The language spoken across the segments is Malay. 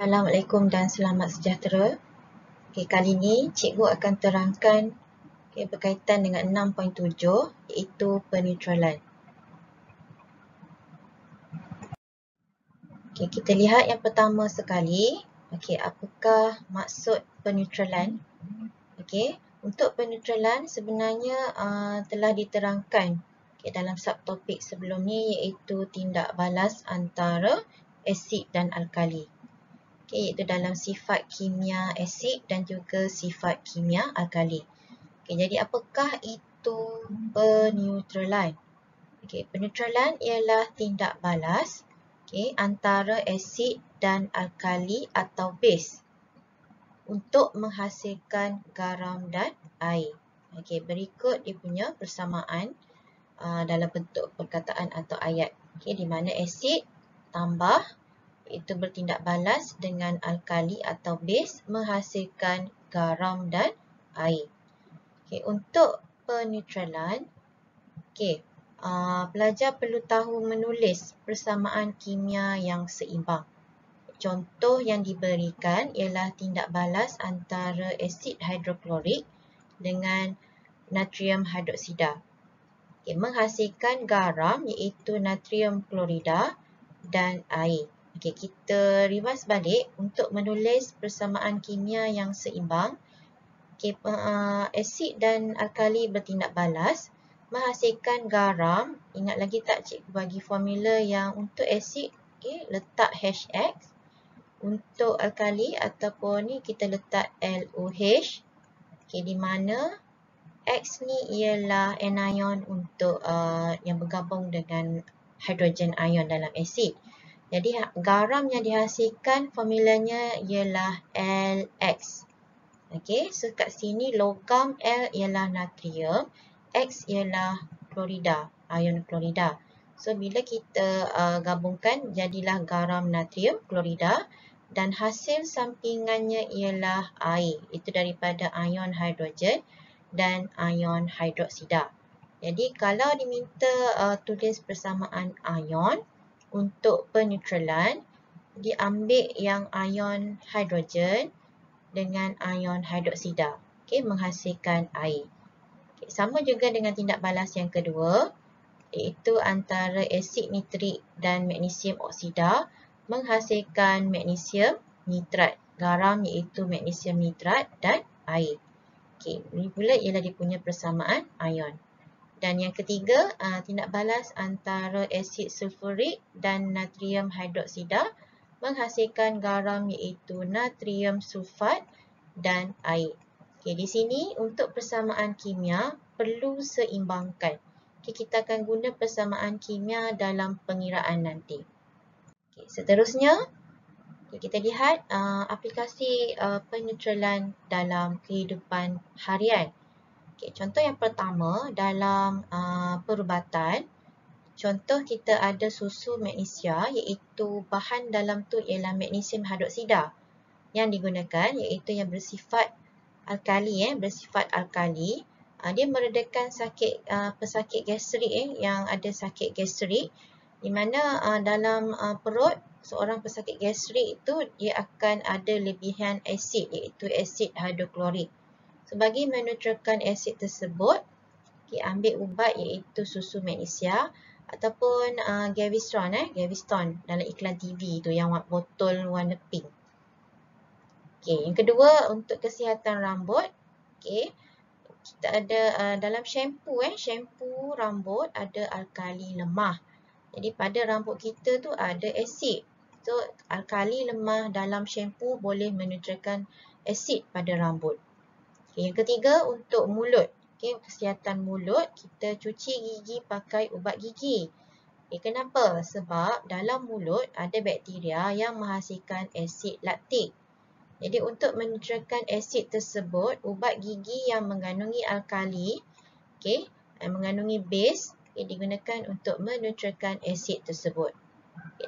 Assalamualaikum dan selamat sejahtera. Kali ini cikgu akan terangkan berkaitan dengan 6.7 iaitu peneutralan. Kita lihat yang pertama sekali. Apakah maksud peneutralan? Untuk peneutralan sebenarnya telah diterangkan dalam subtopik sebelum ni iaitu tindak balas antara asid dan alkali. Iaitu dalam sifat kimia asid dan juga sifat kimia alkali. Jadi apakah itu peneutralan? Peneutralan ialah tindak balas antara asid dan alkali atau base untuk menghasilkan garam dan air. Berikut dia punya persamaan dalam bentuk perkataan atau ayat. Di mana asid tambah itu bertindak balas dengan alkali atau base menghasilkan garam dan air. Untuk peneutralan, pelajar perlu tahu menulis persamaan kimia yang seimbang. Contoh yang diberikan ialah tindak balas antara asid hidroklorik dengan natrium hidroksida. Menghasilkan garam iaitu natrium klorida dan air. Kita reverse balik untuk menulis persamaan kimia yang seimbang. Asid dan alkali bertindak balas menghasilkan garam. Ingat lagi tak cikgu bagi formula yang untuk asid letak HX, untuk alkali ataupun ni kita letak LOH. Di mana X ni ialah anion untuk yang bergabung dengan hidrogen ion dalam asid. Jadi garam yang dihasilkan formulanya ialah LX. So kat sini logam L ialah natrium, X ialah klorida, ion klorida. So bila kita gabungkan jadilah garam natrium klorida dan hasil sampingannya ialah air. Itu daripada ion hidrogen dan ion hidroksida. Jadi kalau diminta tulis persamaan ion untuk peneutralan, diambil yang ion hidrogen dengan ion hidroksida, menghasilkan air. Sama juga dengan tindak balas yang kedua, iaitu antara asid nitrik dan magnesium oksida menghasilkan magnesium nitrat, garam iaitu magnesium nitrat dan air. Ini pula ialah dia punya persamaan ion. Dan yang ketiga, tindak balas antara asid sulfurik dan natrium hidroksida menghasilkan garam iaitu natrium sulfat dan air. Di sini untuk persamaan kimia perlu seimbangkan. Kita akan guna persamaan kimia dalam pengiraan nanti. Seterusnya, kita lihat aplikasi peneutralan dalam kehidupan harian. Contoh yang pertama dalam perubatan. Contoh kita ada susu magnesia iaitu bahan dalam tu ialah magnesium hidroksida yang digunakan iaitu yang bersifat alkali. Dia meredakan pesakit gastrik yang ada sakit gastrik, di mana dalam perut seorang pesakit gastrik itu dia akan ada lebihan asid iaitu asid hidroklorik. Bagi meneutralkan asid tersebut, ambil ubat iaitu susu magnesia ataupun Gaviscon dalam iklan TV tu yang botol warna pink. Yang kedua untuk kesihatan rambut, kita ada dalam shampoo rambut ada alkali lemah. Jadi pada rambut kita tu ada asid. So alkali lemah dalam shampoo boleh meneutralkan asid pada rambut. Yang ketiga untuk mulut. Kesihatan mulut, kita cuci gigi pakai ubat gigi. Kenapa? Sebab dalam mulut ada bakteria yang menghasilkan asid laktik. Jadi untuk meneutralkan asid tersebut, ubat gigi yang mengandungi alkali, mengandungi base, digunakan untuk meneutralkan asid tersebut.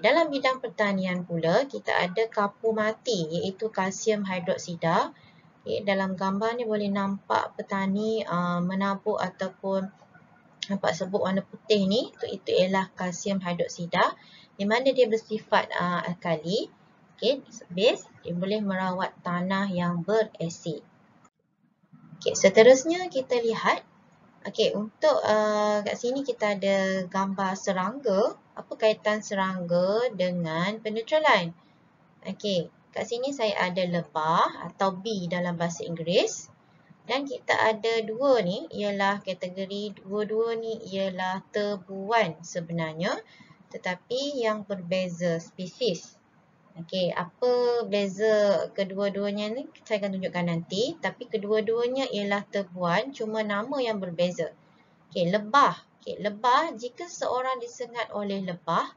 Dalam bidang pertanian pula, kita ada kapur mati iaitu kalsium hidroksida. Dalam gambar ni boleh nampak petani menabur ataupun nampak serbuk warna putih ni, itu ialah kalsium hidroksida di mana dia bersifat alkali. Okey, base dia boleh merawat tanah yang berasid. Okey, seterusnya kita lihat. Okey, untuk kat sini kita ada gambar serangga. Apa kaitan serangga dengan penetralan? Okey, kat sini saya ada lebah atau bee dalam bahasa Inggeris. Dan kita ada dua ni, ialah kategori dua-dua ni ialah tebuan sebenarnya. Tetapi yang berbeza spesies. Okey, apa beza kedua-duanya ni saya akan tunjukkan nanti. Tapi kedua-duanya ialah tebuan, cuma nama yang berbeza. Okey, lebah. Okey, lebah, jika seorang disengat oleh lebah,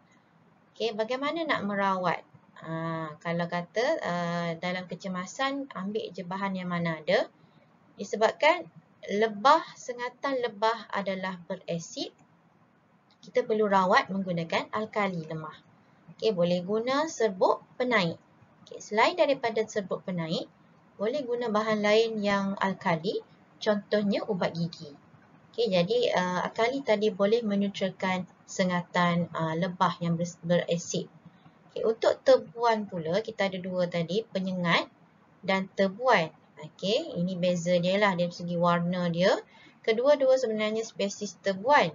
okey, bagaimana nak merawat? Kalau kata dalam kecemasan, ambil je bahan yang mana ada. Disebabkan sengatan lebah adalah berasid, kita perlu rawat menggunakan alkali lemah. Okey, boleh guna serbuk penaik. Okey, selain daripada serbuk penaik, boleh guna bahan lain yang alkali, contohnya ubat gigi. Okey, jadi alkali tadi boleh menetralkan sengatan lebah yang berasid. Okey, untuk tebuan pula, kita ada dua tadi, penyengat dan tebuan. Okey, ini beza dia lah dari segi warna dia. Kedua-dua sebenarnya spesies tebuan.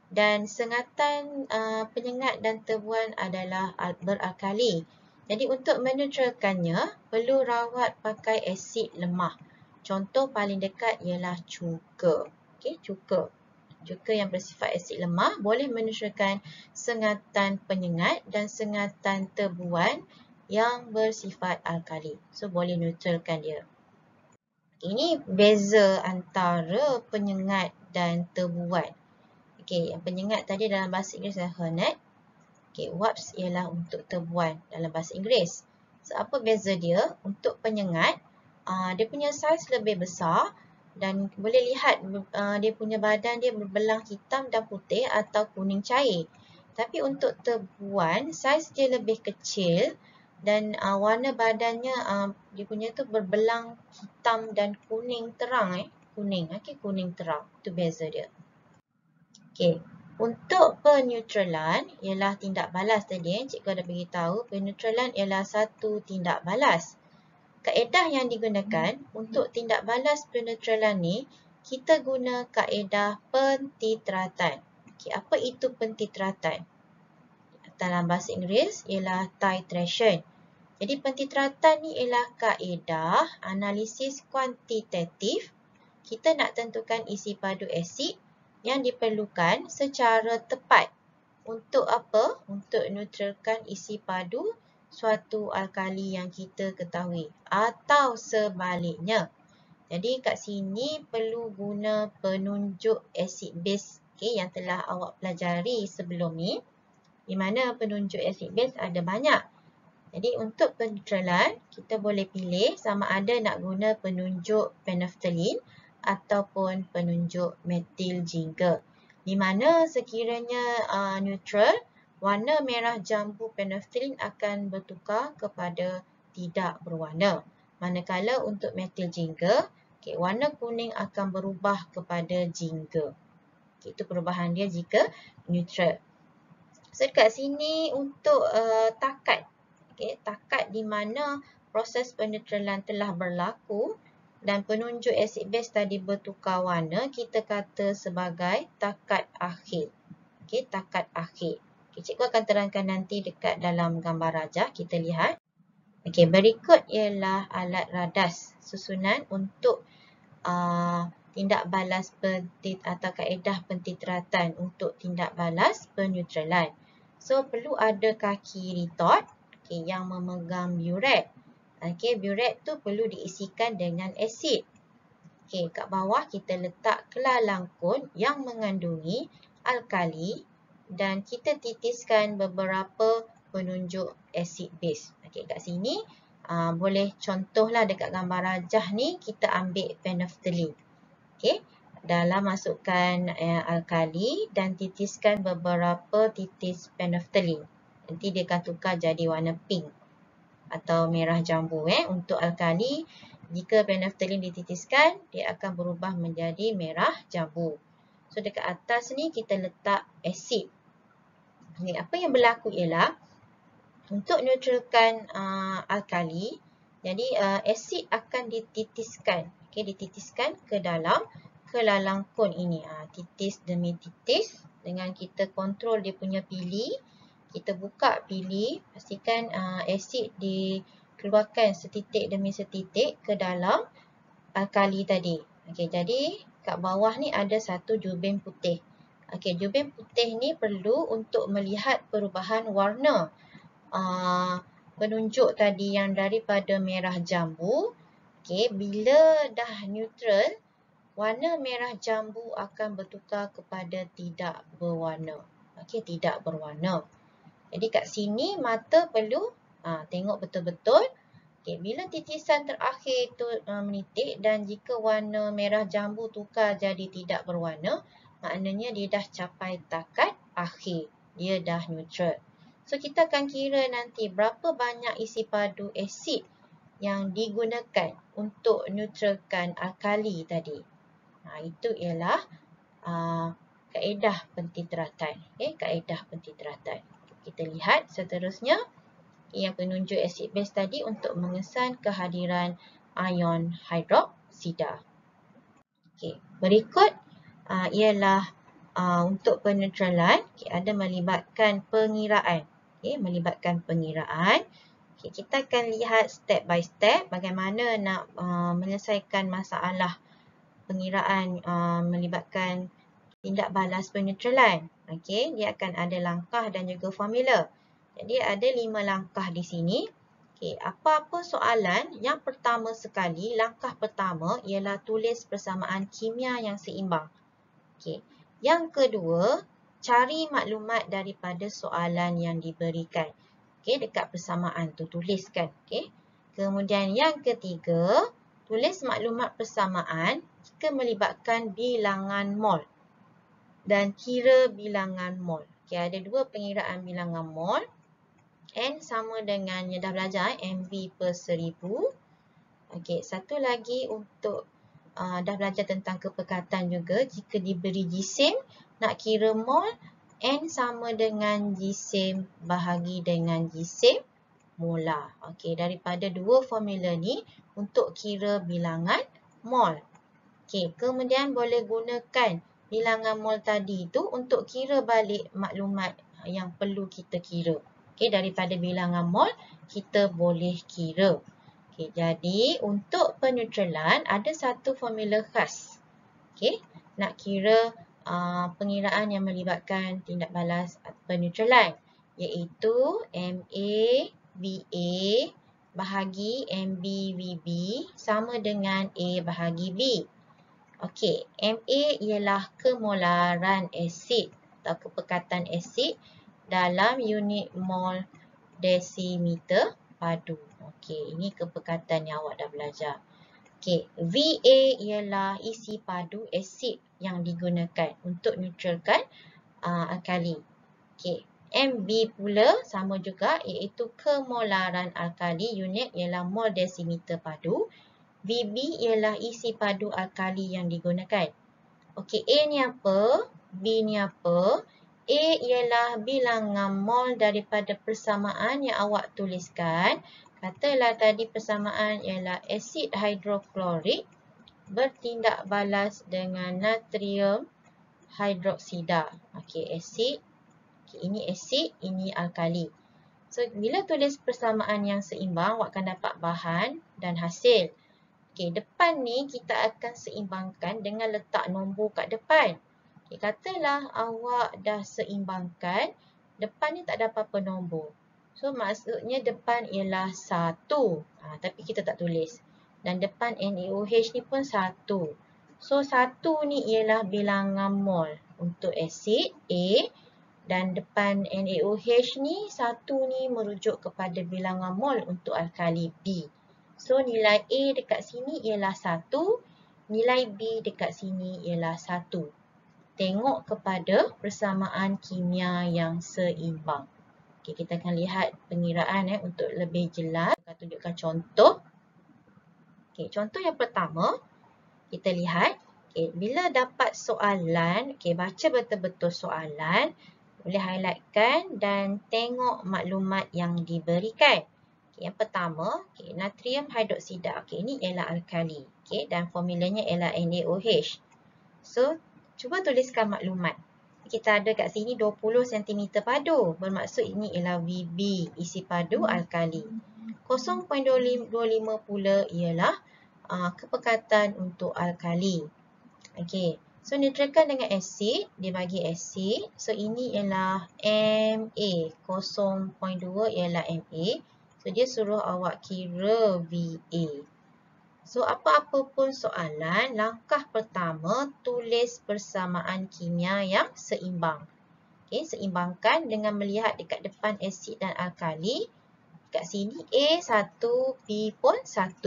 Dan sengatan penyengat dan tebuan adalah beralkali. Jadi untuk menetralkannya, perlu rawat pakai asid lemah. Contoh paling dekat ialah cuka. Okey, cuka. Cuka yang bersifat asid lemah boleh menetralkan sengatan penyengat dan sengatan tebuan yang bersifat alkali. So, boleh neutralkan dia. Ini beza antara penyengat dan tebuan. Okey, yang penyengat tadi dalam bahasa Inggeris adalah Hornet. Okey, wasp ialah untuk tebuan dalam bahasa Inggeris. So, apa beza dia? Untuk penyengat, dia punya saiz lebih besar dan boleh lihat dia punya badan dia berbelang hitam dan putih atau kuning cair. Tapi untuk tebuan, saiz dia lebih kecil dan warna badannya dia punya tu berbelang hitam dan kuning terang. Kuning, okey, kuning terang. Itu beza dia. Okey, untuk peneutralan ialah tindak balas tadi. Cikgu ada beritahu peneutralan ialah satu tindak balas. Kaedah yang digunakan untuk tindak balas peneutralan ni, kita guna kaedah pentitratan. Okey, apa itu pentitratan? Dalam bahasa Inggeris ialah titration. Jadi pentitratan ni ialah kaedah analisis kuantitatif. Kita nak tentukan isi padu asid yang diperlukan secara tepat. Untuk apa? Untuk neutralkan isi padu suatu alkali yang kita ketahui. Atau sebaliknya. Jadi kat sini perlu guna penunjuk asid base, okay, yang telah awak pelajari sebelum ni. Di mana penunjuk asid base ada banyak. Jadi untuk peneutralan, kita boleh pilih sama ada nak guna penunjuk phenolphthalein ataupun penunjuk metil jingga. Di mana sekiranya neutral, warna merah jambu phenolphthalein akan bertukar kepada tidak berwarna. Manakala untuk metil jingga, okay, warna kuning akan berubah kepada jingga. Okay, itu perubahan dia jika neutral. So dekat sini untuk takat. Okay, takat di mana proses peneutralan telah berlaku dan penunjuk asid base tadi bertukar warna, kita kata sebagai takat akhir. Okey, takat akhir. Okay, cikgu akan terangkan nanti dekat dalam gambar rajah, kita lihat. Okey, berikut ialah alat radas susunan untuk tindak balas atau kaedah pentitratan untuk tindak balas peneutralan. So, perlu ada kaki retort, okay, yang memegang burette. Okay, burette tu perlu diisikan dengan asid. Okay, kat bawah kita letak kelalang kun yang mengandungi alkali dan kita titiskan beberapa penunjuk asid base. Okay, kat sini boleh contohlah dekat gambar rajah ni kita ambil phenolphthalein. Okay, dalam masukkan alkali dan titiskan beberapa titis phenolphthalein. Nanti dia akan tukar jadi warna pink atau merah jambu. Untuk alkali, jika phenolphthalein dititiskan, dia akan berubah menjadi merah jambu. So dekat atas ni kita letak asid. Apa yang berlaku ialah Untuk neutralkan alkali, jadi asid akan dititiskan, dititiskan ke dalam kelalangkun ini. Titis demi titis dengan kita kontrol dia punya pili. Kita buka pili, pastikan asid dikeluarkan setitik demi setitik ke dalam alkali tadi. Jadi kat bawah ni ada satu jubin putih. Jubin putih ni perlu untuk melihat perubahan warna penunjuk tadi yang daripada merah jambu. Bila dah neutral, warna merah jambu akan bertukar kepada tidak berwarna. Tidak berwarna. Jadi kat sini mata perlu tengok betul-betul. Bila titisan terakhir tu menitik dan jika warna merah jambu tukar jadi tidak berwarna, maknanya dia dah capai takat akhir. Dia dah neutral. So, kita akan kira nanti berapa banyak isi padu asid yang digunakan untuk neutralkan alkali tadi. Itu ialah kaedah pentitratan. Kaedah pentitratan. Kita lihat seterusnya yang penunjuk asid base tadi untuk mengesan kehadiran ion hidroksida. Berikut ialah untuk peneutralan ada melibatkan pengiraan. Melibatkan pengiraan. Kita akan lihat step by step bagaimana nak menyelesaikan masalah pengiraan melibatkan tindak balas peneutralan. Dia akan ada langkah dan juga formula. Jadi ada 5 langkah di sini. Apa-apa soalan, yang pertama sekali, langkah pertama ialah tulis persamaan kimia yang seimbang. Yang kedua, cari maklumat daripada soalan yang diberikan. Dekat persamaan tu tuliskan. Kemudian yang ketiga, tulis maklumat persamaan jika melibatkan bilangan mol dan kira bilangan mol. Ada dua pengiraan bilangan mol. N sama dengan yang dah belajar, MV per 1000. Satu lagi untuk dah belajar tentang kepekatan juga. Jika diberi jisim, nak kira mol, N sama dengan jisim bahagi dengan jisim molar. Daripada dua formula ni untuk kira bilangan mol. Kemudian boleh gunakan bilangan mol tadi tu untuk kira balik maklumat yang perlu kita kira. Daripada bilangan mol, kita boleh kira. Jadi, untuk peneutralan, ada satu formula khas. Nak kira pengiraan yang melibatkan tindak balas peneutralan, iaitu MA-VA bahagi MB-VB sama dengan A bahagi B. MA ialah kemolaran asid atau kepekatan asid dalam unit mol desimeter padu. Ini kepekatan yang awak dah belajar. VA ialah isi padu asid yang digunakan untuk neutralkan alkali. MB pula sama juga, iaitu kemolaran alkali, unit ialah mol desimeter padu. VB ialah isi padu alkali yang digunakan. A ni apa? B ni apa? A ialah bilangan mol daripada persamaan yang awak tuliskan. Katalah tadi persamaan ialah asid hidroklorik bertindak balas dengan natrium hidroksida. Asid. Ini asid, ini alkali. So, bila tulis persamaan yang seimbang, awak akan dapat bahan dan hasil. Depan ni kita akan seimbangkan dengan letak nombor kat depan. Katalah awak dah seimbangkan, depan ni tak ada apa-apa nombor. So, maksudnya depan ialah 1. Tapi kita tak tulis. Dan depan NaOH ni pun 1. So, 1 ni ialah bilangan mol untuk asid A. Dan depan NaOH ni, 1 ni merujuk kepada bilangan mol untuk alkali B. So, nilai A dekat sini ialah 1. Nilai B dekat sini ialah 1. Tengok kepada persamaan kimia yang seimbang. Kita akan lihat pengiraan untuk lebih jelas. Kita tunjukkan contoh. Contoh yang pertama, kita lihat. Bila dapat soalan, baca betul-betul soalan. Boleh highlightkan dan tengok maklumat yang diberikan. Okay, yang pertama, okay, natrium hidroksida. Okay, ini ialah alkali. Okay, dan formulanya ialah NaOH. So, cuba tuliskan maklumat. Kita ada kat sini 20 cm padu. Bermaksud ini ialah VB, isi padu alkali. 0.25 pula ialah kepekatan untuk alkali. Okey. So, neutralkan dengan asid. Dia bagi asid. So, ini ialah Ma. 0.2 ialah Ma. So, dia suruh awak kira Va. So, apa-apa pun soalan, langkah pertama, tulis persamaan kimia yang seimbang. Okay, seimbangkan dengan melihat dekat depan asid dan alkali. Kat sini A1, B pun 1.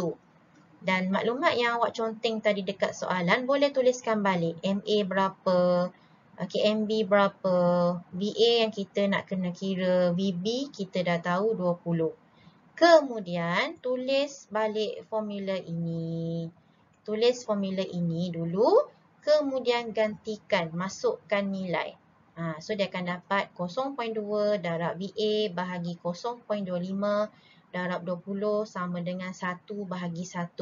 Dan maklumat yang awak conteng tadi dekat soalan, boleh tuliskan balik. MA berapa, okay, MB berapa, VA yang kita nak kena kira, VB kita dah tahu 20. Kemudian, tulis balik formula ini. Tulis formula ini dulu, kemudian gantikan, masukkan nilai. So, dia akan dapat 0.2 darab VA bahagi 0.25 darab 20 sama dengan 1 bahagi 1.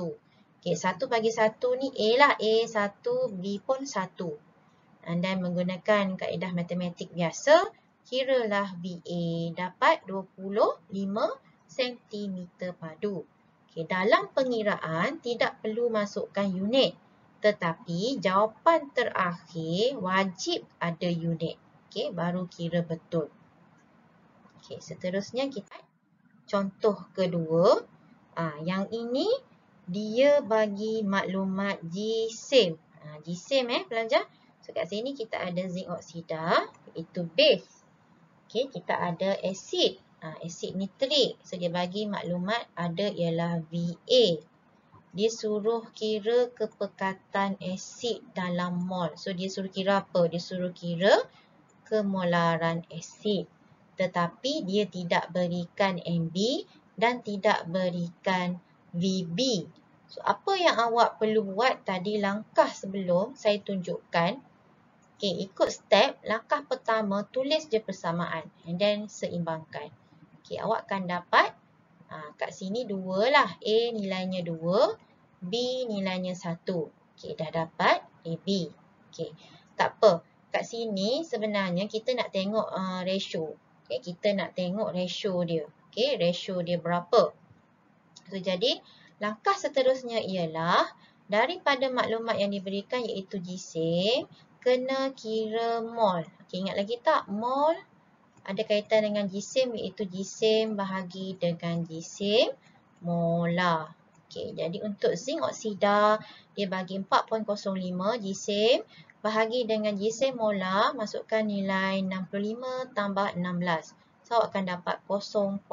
Okay, 1 bagi 1 ni A lah. A1, B pun 1. Dan menggunakan kaedah matematik biasa, kiralah VA dapat 25 cm padu. Okay, dalam pengiraan tidak perlu masukkan unit. Tetapi jawapan terakhir wajib ada unit. Okay, baru kira betul. Okay, seterusnya kita contoh kedua. Yang ini dia bagi maklumat GSIM. GSIM pelajar. So kat sini kita ada zinc oksida iaitu base. Okay, kita ada asid. Asid nitrik. So dia bagi maklumat ada ialah Va. Dia suruh kira kepekatan asid dalam mol. So dia suruh kira apa? Dia suruh kira kemolaran asid. Tetapi dia tidak berikan MB dan tidak berikan VB. So apa yang awak perlu buat tadi langkah sebelum saya tunjukkan. Okay, ikut step. Langkah pertama, tulis je persamaan. And then, seimbangkan. Okay, awak akan dapat, kat sini 2 lah. A nilainya 2. B nilainya 1. Okay, dah dapat AB. Okay, tak apa. Kat sini, sebenarnya kita nak tengok ratio. Okay, kita nak tengok ratio dia. Okay, ratio dia berapa. So, jadi, langkah seterusnya ialah, daripada maklumat yang diberikan iaitu GSIM, kena kira mol. Okay, ingat lagi tak? Mol ada kaitan dengan GSIM iaitu GSIM bahagi dengan GSIM molar. Okay, jadi untuk zinc oksida dia bagi 4.05 GSIM bahagi dengan GSIM molar, masukkan nilai 65 tambah 16. So, awak akan dapat 0.05.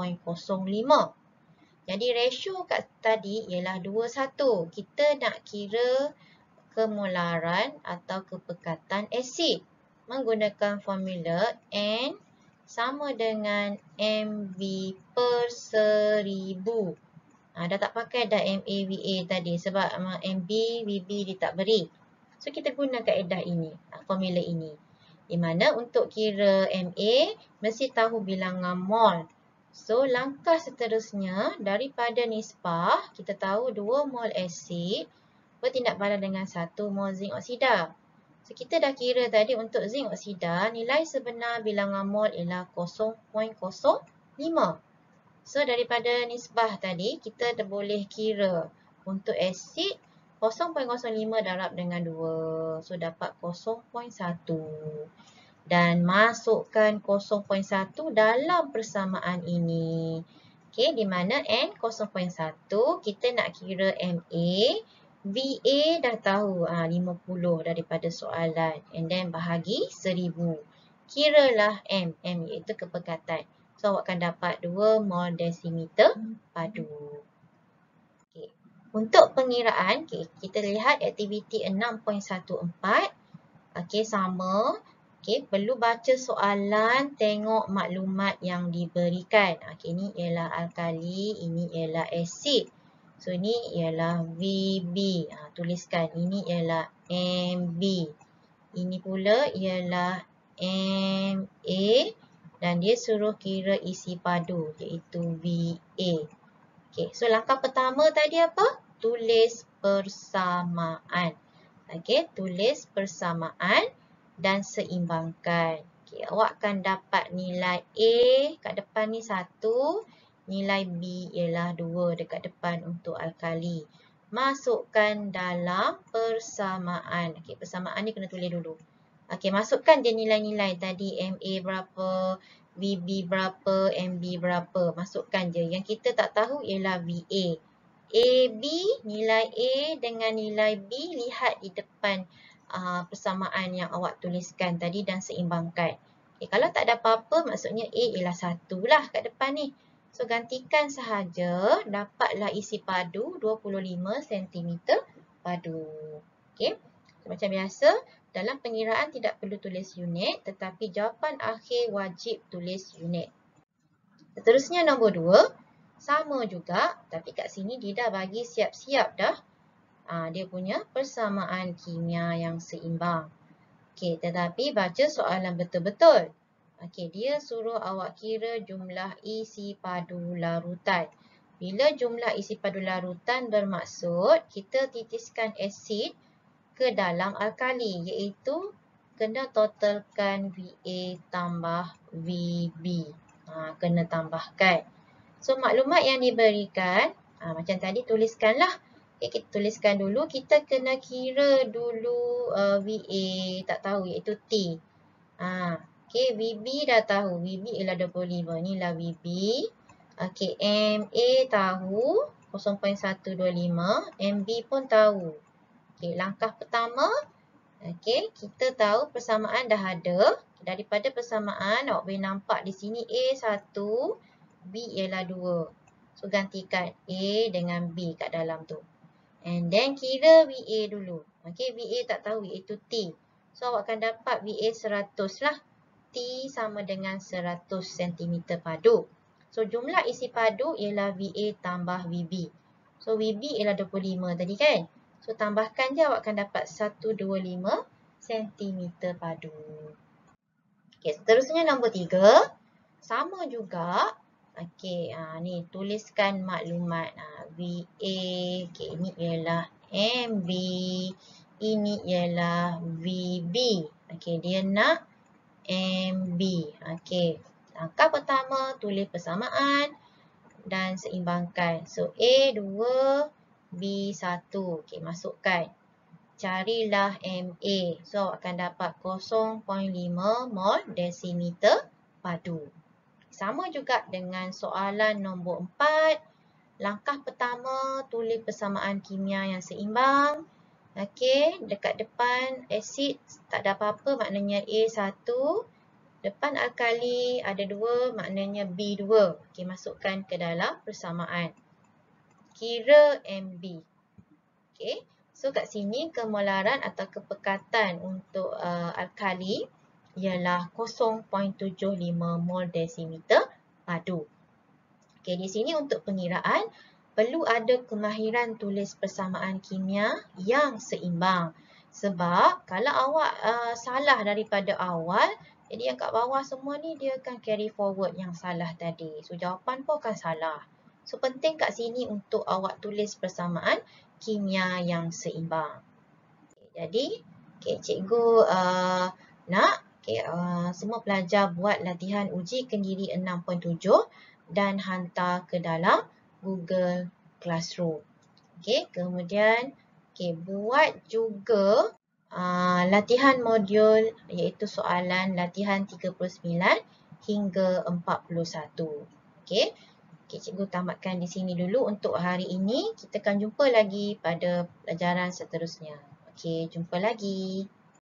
Jadi ratio kat tadi ialah 21. Kita nak kira kemolaran atau kepekatan asid menggunakan formula N sama dengan MV per 1000. Dah tak pakai dah MAVA tadi sebab MB, VB dia tak beri. So kita guna kaedah ini, formula ini. Di mana untuk kira MA mesti tahu bilangan mol. So langkah seterusnya daripada nisbah kita tahu 2 mol asid bertindak balas dengan 1 mol zinc oksida. So, kita dah kira tadi untuk zinc oksida, nilai sebenar bilangan mol ialah 0.05. So, daripada nisbah tadi, kita dah boleh kira untuk asid 0.05 darab dengan 2. So, dapat 0.1. Dan masukkan 0.1 dalam persamaan ini. Okay, di mana N 0.1, kita nak kira MA. VA dah tahu 50 daripada soalan. And then bahagi 1000. Kiralah M. M iaitu kepekatan. So, awak akan dapat 2 mol desimeter padu. Okay. Untuk pengiraan, okay, kita lihat aktiviti 6.14. Okay, sama. Okay, perlu baca soalan, tengok maklumat yang diberikan. Okay, ini ialah alkali, ini ialah asid. So, ini ialah VB. Tuliskan. Ini ialah MB. Ini pula ialah MA dan dia suruh kira isi padu iaitu VA. Okey, so langkah pertama tadi apa? Tulis persamaan. Okey, tulis persamaan dan seimbangkan. Okey, awak akan dapat nilai A kat depan ni 1, nilai B ialah 2 dekat depan untuk alkali. Masukkan dalam persamaan. Okey, persamaan ni kena tulis dulu. Okey, masukkan je nilai-nilai tadi MA berapa, VB berapa, MB berapa. Masukkan je. Yang kita tak tahu ialah VA. AB, nilai A dengan nilai B, lihat di depan persamaan yang awak tuliskan tadi dan seimbangkan. Okay, kalau tak ada apa-apa, maksudnya A ialah 1 lah kat depan ni. So, gantikan sahaja, dapatlah isi padu 25 cm padu. Okay. So, macam biasa, dalam pengiraan tidak perlu tulis unit, tetapi jawapan akhir wajib tulis unit. Seterusnya nombor 2, sama juga, tapi kat sini dia dah bagi siap-siap dah. Dia punya persamaan kimia yang seimbang. Okey, tetapi baca soalan betul-betul. Okey, dia suruh awak kira jumlah isi padu larutan. Bila jumlah isi padu larutan bermaksud kita titiskan asid ke dalam alkali, iaitu kena totalkan VA tambah VB. Kena tambahkan. So, maklumat yang diberikan, macam tadi tuliskanlah. Okay, kita tuliskan dulu. Kita kena kira dulu VA, tak tahu iaitu T. Okay, VB dah tahu. VB ialah 25. Inilah VB. Okay, MA tahu 0.125. MB pun tahu. Okay, langkah pertama. Okay, kita tahu persamaan dah ada. Daripada persamaan, awak boleh nampak di sini A 1, B ialah 2. So, gantikan A dengan B kat dalam tu. And then kira VA dulu. Okay, VA tak tahu iaitu T. So, awak akan dapat VA 100 lah. T sama dengan 100 cm padu. So, jumlah isi padu ialah VA tambah VB. So, VB ialah 25 tadi kan? So, tambahkan je awak akan dapat 125 cm padu. Okay, seterusnya nombor 3. Sama juga. Okey, ni tuliskan maklumat. VA, okey, ini ialah MB, ini ialah VB. Okey, dia nak MB. Okey, langkah pertama tulis persamaan dan seimbangkan. So, A 2, B 1. Okey, masukkan. Carilah MA. So, awak akan dapat 0.5 mol desimeter padu. Sama juga dengan soalan nombor 4. Langkah pertama, tulis persamaan kimia yang seimbang. Okey, dekat depan asid tak ada apa-apa, maknanya A1. Depan alkali ada 2, maknanya B2. Okey, masukkan ke dalam persamaan. Kira MB. Okey, so kat sini kemolaran atau kepekatan untuk alkali ialah 0.75 mol desimeter padu. Okey, di sini untuk pengiraan perlu ada kemahiran tulis persamaan kimia yang seimbang. Sebab kalau awak salah daripada awal, jadi yang kat bawah semua ni dia akan carry forward yang salah tadi. So, jawapan pun akan salah. So, penting kat sini untuk awak tulis persamaan kimia yang seimbang. Okay, jadi, cikgu nak semua pelajar buat latihan uji kendiri 6.7 dan hantar ke dalam Google Classroom. Okay, kemudian buat juga latihan modul iaitu soalan latihan 39 hingga 41. Okay, cikgu tamatkan di sini dulu untuk hari ini. Kita akan jumpa lagi pada pelajaran seterusnya. Okay, jumpa lagi.